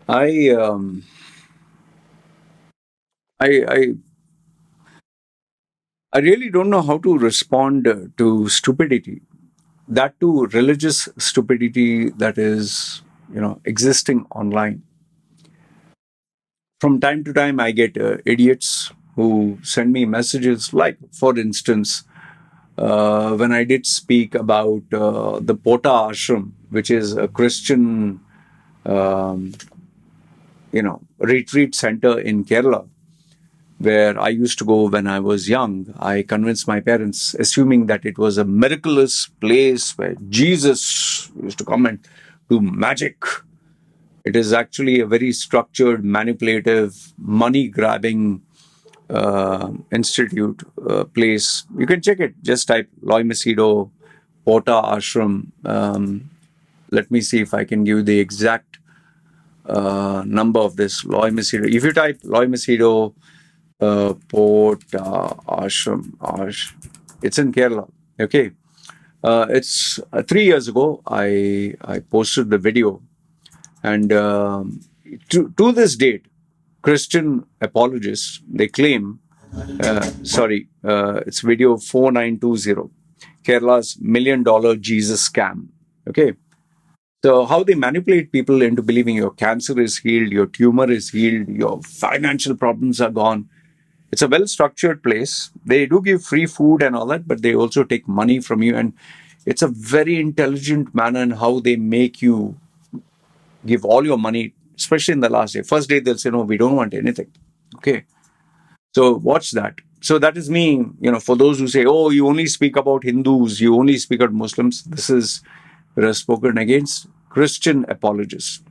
I I I I really don't know how to respond to stupidity. That too, religious stupidity that is, existing online. From time to time, I get idiots who send me messages. Like, for instance, when I did speak about the Pota Ashram, which is a Christian, um, retreat center in Kerala, where I used to go when I was young. I convinced my parents, assuming that it was a miraculous place where Jesus used to come and do magic. It is actually a very structured, manipulative, money grabbing institute, place. You can check it. Just type Loy Machedo, Pota Ashram. Let me see if I can give you the exact number of this Loy Machedo. If you type Loy Machedo, Pota Ashram, it's in Kerala. Okay. It's 3 years ago. I posted the video, and to this date, Christian apologists, they claim, it's video 4920, Kerala's $1 million Jesus scam. Okay. So, how they manipulate people into believing your cancer is healed, your tumor is healed, your financial problems are gone. It's a well structured place. They do give free food and all that, but they also take money from you. And it's a very intelligent manner in how they make you give all your money, especially in the last day. First day, they'll say, no, we don't want anything. Okay. So watch that. So that is me, for those who say, oh, you only speak about Hindus, you only speak about Muslims. This is spoken against Christian apologists.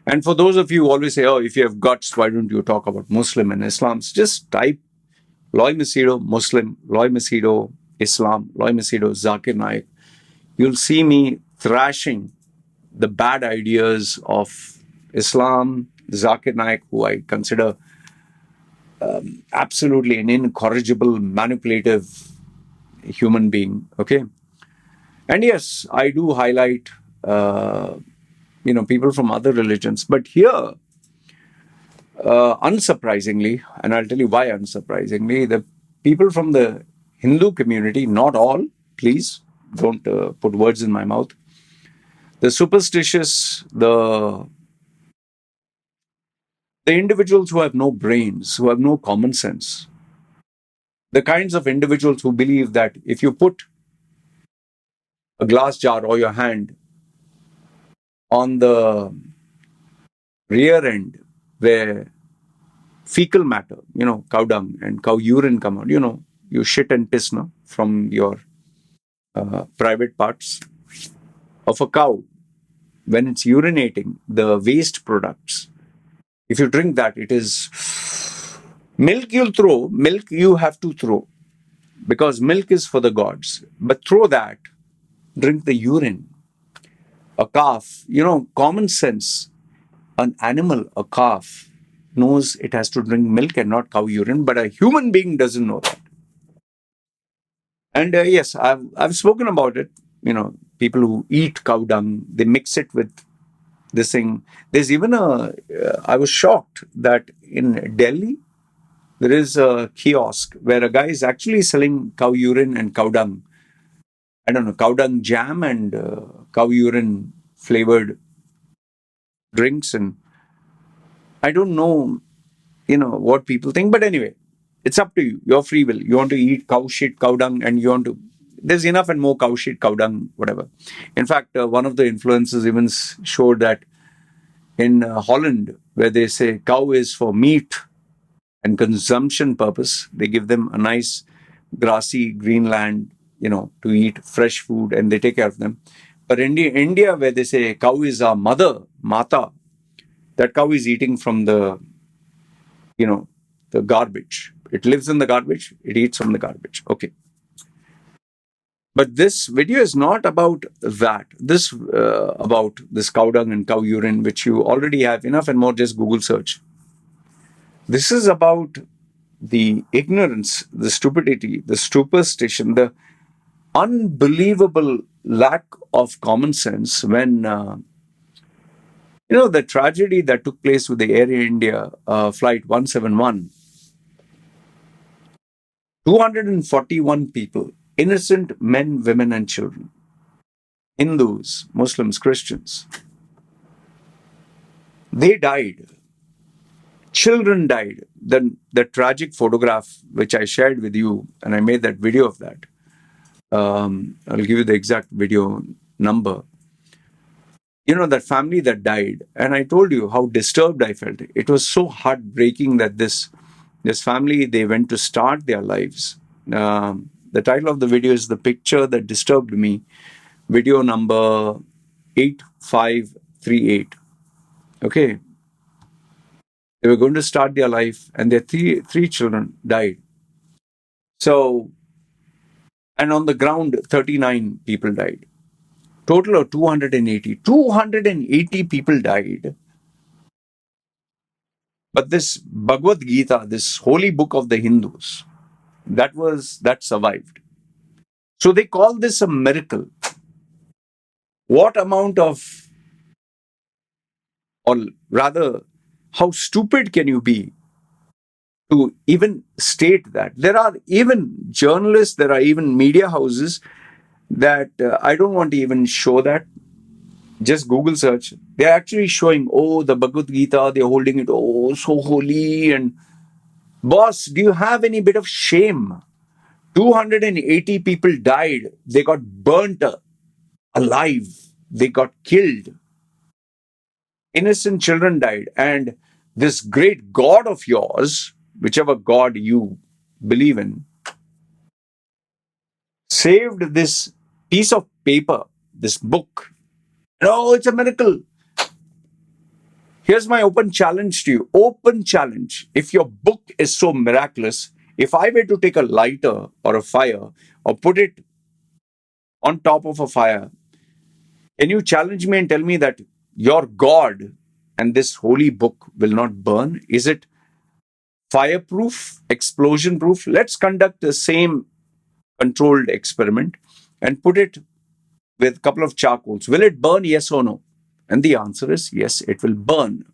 And for those of you who always say, oh, if you have guts, why don't you talk about Muslim and Islam? Just type Loy Machedo, Muslim, Loy Machedo, Islam, Loy Machedo, Zakir Naik. You'll see me thrashing the bad ideas of Islam, Zakir Naik, who I consider absolutely an incorrigible, manipulative human being. Okay. And yes, I do highlight, people from other religions. But here, unsurprisingly, and I'll tell you why unsurprisingly, the people from the Hindu community, not all, please don't put words in my mouth, the superstitious, the individuals who have no brains, who have no common sense, the kinds of individuals who believe that if you put a glass jar or your hand on the rear end where fecal matter, cow dung and cow urine come out, you shit and piss from your private parts of a cow. When it's urinating, the waste products, if you drink that, it is milk you have to throw because milk is for the gods. But throw that, drink the urine. A calf, common sense, an animal, a calf, knows it has to drink milk and not cow urine, but a human being doesn't know that. And yes, I've spoken about it. People who eat cow dung, they mix it with this thing. There's even I was shocked that in Delhi, there is a kiosk where a guy is actually selling cow urine and cow dung. I don't know, cow dung jam and cow urine flavored drinks. And I don't know, what people think. But anyway, it's up to you. Your free will. You want to eat cow shit, cow dung, and you want to. There's enough and more cow shit, cow dung, whatever. In fact, one of the influencers even showed that in Holland, where they say cow is for meat and consumption purpose, they give them a nice grassy green land, to eat fresh food, and they take care of them. But India, where they say cow is our mother, mata, that cow is eating from the garbage. It lives in the garbage. It eats from the garbage. Okay. But this video is not about that. This about this cow dung and cow urine, which you already have enough and more. Just Google search. This is about the ignorance, the stupidity, the superstition, the unbelievable lack of common sense when The tragedy that took place with the Air India flight 171, 241 people, innocent men, women, and children, Hindus, Muslims, Christians, they died. Children died. The tragic photograph which I shared with you, and I made that video of that. I'll give you the exact video number. That family that died, and I told you how disturbed I felt. It was so heartbreaking that this family, they went to start their lives. The title of the video is The Picture That Disturbed Me, video number 8538. Okay. They were going to start their life, and their three children died. So, and on the ground, 39 people died. Total of 280. 280 people died. But this Bhagavad Gita, this holy book of the Hindus, that survived. So they call this a miracle. What amount of, or rather, how stupid can you be to even state that? There are even journalists, there are even media houses that I don't want to even show that. Just Google search. They're actually showing, the Bhagavad Gita, they're holding it, so holy. And boss, do you have any bit of shame? 280 people died. They got burnt alive. They got killed. Innocent children died. And this great God of yours, whichever God you believe in, saved this piece of paper, this book. It's a miracle. Here's my open challenge to you. Open challenge. If your book is so miraculous, if I were to take a lighter or a fire or put it on top of a fire, can you challenge me and tell me that your God and this holy book will not burn? Is it fireproof, explosion proof? Let's conduct the same controlled experiment and put it with a couple of charcoals. Will it burn, yes or no? And the answer is yes, it will burn.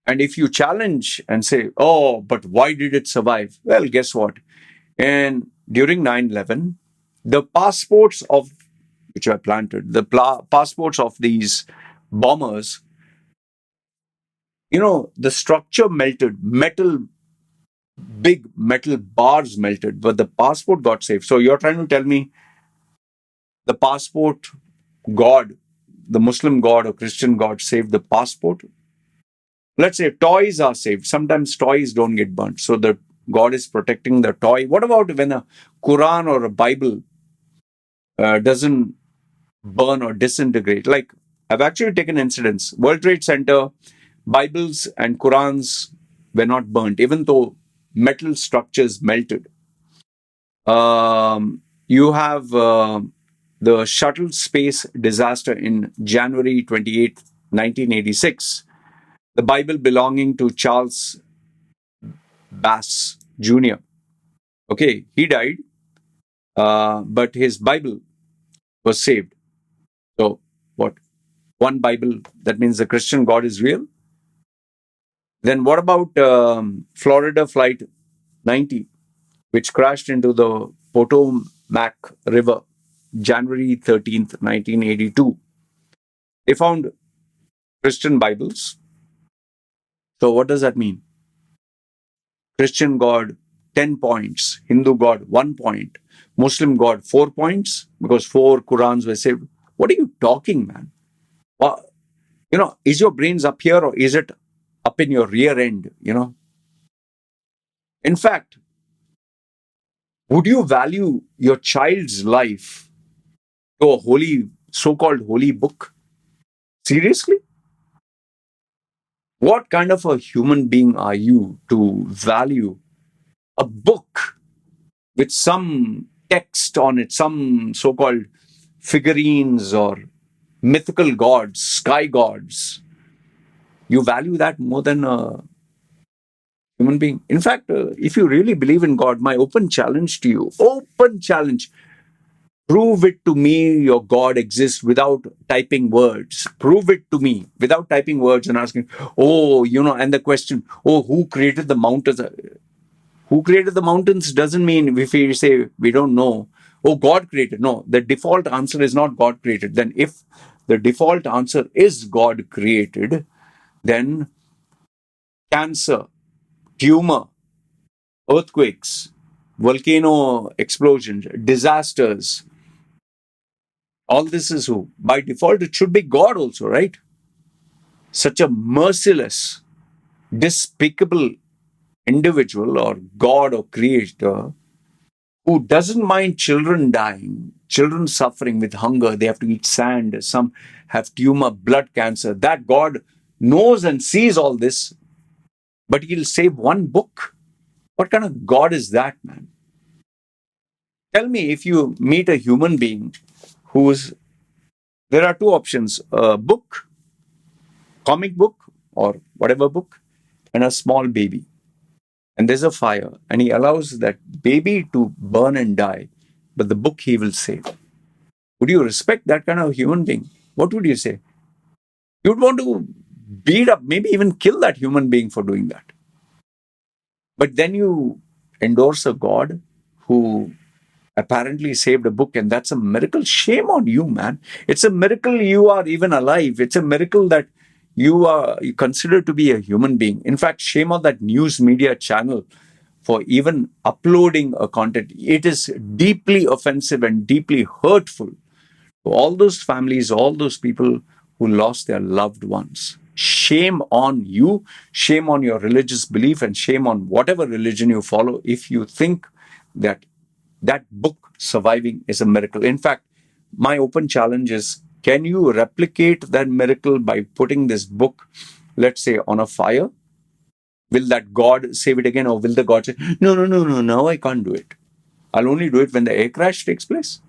And if you challenge and say, but why did it survive? Well, guess what? And during 9/11, the passports of, which were planted, the passports of these bombers, the structure melted, big metal bars melted, but the passport got saved. So you're trying to tell me the passport God, the Muslim God or Christian God saved the passport? Let's say toys are saved. Sometimes toys don't get burnt. So the God is protecting the toy. What about when a Quran or a Bible doesn't burn or disintegrate? Like, I've actually taken incidents. World Trade Center, Bibles and Qurans were not burnt, even though metal structures melted. You have the shuttle space disaster in January 28, 1986. The Bible belonging to Charles Bass Jr. Okay, he died, but his Bible was saved. So what? One Bible, that means the Christian God is real? Then what about Florida Flight 90, which crashed into the Potomac River, January 13th, 1982? They found Christian Bibles. So what does that mean? Christian God, 10 points. Hindu God, 1 point. Muslim God, 4 points, because 4 Qurans were saved. What are you talking, man? Is your brains up here or is it up in your rear end, In fact, would you value your child's life to a so-called holy book? Seriously? What kind of a human being are you to value a book with some text on it, some so-called figurines or mythical gods, sky gods? You value that more than a human being. In fact, if you really believe in God, my open challenge to you, Prove it to me your God exists without typing words. Prove it to me without typing words and asking, oh, and the question, oh, who created the mountains? Who created the mountains doesn't mean if we say we don't know, oh, God created. No, the default answer is not God created. Then if the default answer is God created, then cancer, tumor, earthquakes, volcano explosions, disasters, all this is who? By default, it should be God also, right? Such a merciless, despicable individual or God or creator who doesn't mind children dying, children suffering with hunger, they have to eat sand, some have tumor, blood cancer. That God knows and sees all this, but he'll save one book. What kind of God is that, man? Tell me, if you meet a human being who's, there are two options, a book, comic book, or whatever book, and a small baby. And there's a fire, and he allows that baby to burn and die, but the book he will save. Would you respect that kind of human being? What would you say? You'd want to beat up, maybe even kill that human being for doing that. But then you endorse a God who apparently saved a book, and that's a miracle. Shame on you, man. It's a miracle you are even alive. It's a miracle that you consider to be a human being. In fact, shame on that news media channel for even uploading a content. It is deeply offensive and deeply hurtful to all those families, all those people who lost their loved ones. Shame on you, shame on your religious belief, and shame on whatever religion you follow if you think that that book surviving is a miracle. In fact, my open challenge is, can you replicate that miracle by putting this book, let's say, on a fire? Will that God save it again, or will the God say, no, no, no, no, no, I can't do it. I'll only do it when the air crash takes place?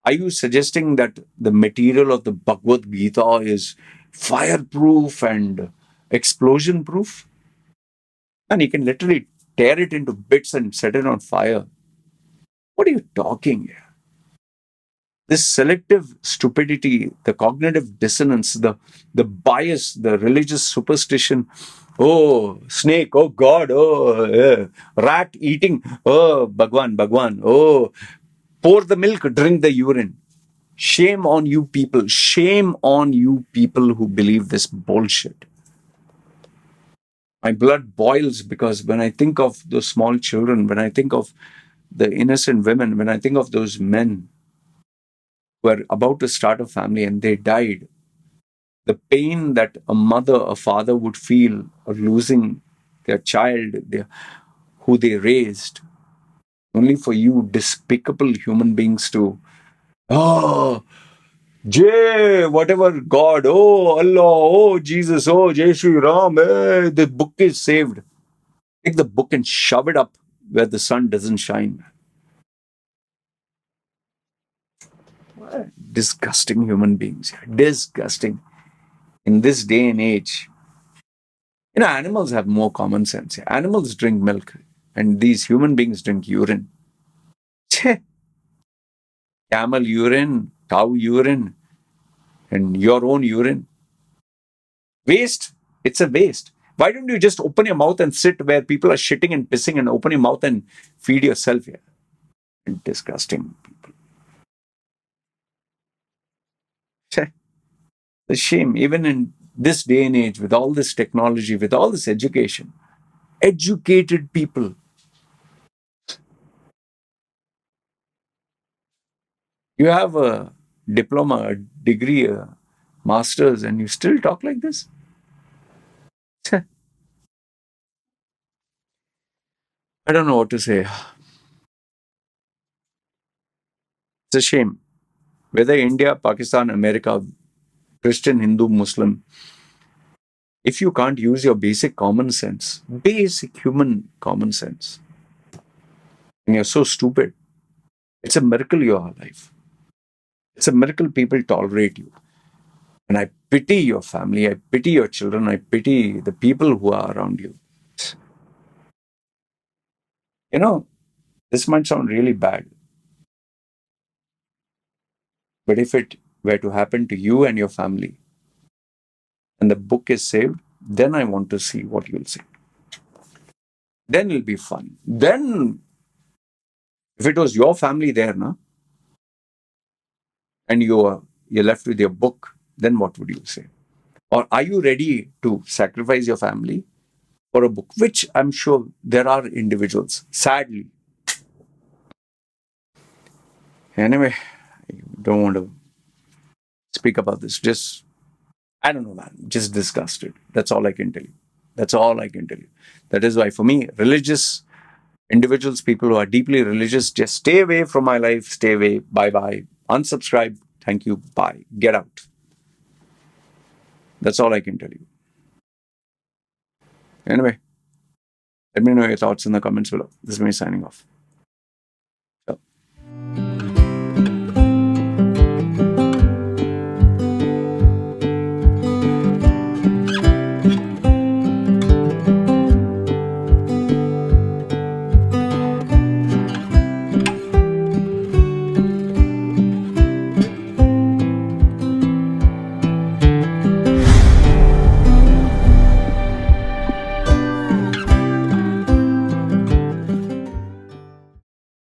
Are you suggesting that the material of the Bhagavad Gita is fireproof and explosion proof? And you can literally tear it into bits and set it on fire. What are you talking here? This selective stupidity, the cognitive dissonance, the bias, the religious superstition, oh, snake, oh, God, oh, rat eating, oh, Bhagwan, oh, pour the milk, drink the urine. Shame on you people. Shame on you people who believe this bullshit. My blood boils because when I think of those small children, when I think of the innocent women, when I think of those men who are about to start a family and they died, the pain that a mother, a father would feel of losing their child, who they raised, only for you despicable human beings to, oh, Jay, whatever God, oh Allah, oh Jesus, oh Jai Shri Ram, the book is saved. Take the book and shove it up where the sun doesn't shine. Disgusting human beings. Disgusting. In this day and age, animals have more common sense. Animals drink milk, and these human beings drink urine. Cheh. Camel urine, cow urine, and your own urine. Waste. It's a waste. Why don't you just open your mouth and sit where people are shitting and pissing and open your mouth and feed yourself here? Disgusting people. Cheh. The shame, even in this day and age, with all this technology, with all this education, educated people. You have a diploma, a degree, a master's, and you still talk like this? I don't know what to say. It's a shame. Whether India, Pakistan, America, Christian, Hindu, Muslim, if you can't use your basic common sense, basic human common sense, and you're so stupid, it's a miracle you're alive. It's a miracle people tolerate you. And I pity your family, I pity your children, I pity the people who are around you. This might sound really bad. But if it were to happen to you and your family, and the book is saved, then I want to see what you'll say. Then it'll be fun. Then, if it was your family there, na, and you're left with your book, then what would you say? Or are you ready to sacrifice your family for a book? Which I'm sure there are individuals, sadly. Anyway, I don't want to speak about this. Just, I don't know, man. Just disgusted. That's all I can tell you. That's all I can tell you. That is why, for me, religious individuals, people who are deeply religious, just stay away from my life. Stay away. Bye bye. Unsubscribe. Thank you. Bye. Get out. That's all I can tell you. Anyway, let me know your thoughts in the comments below. This is me signing off.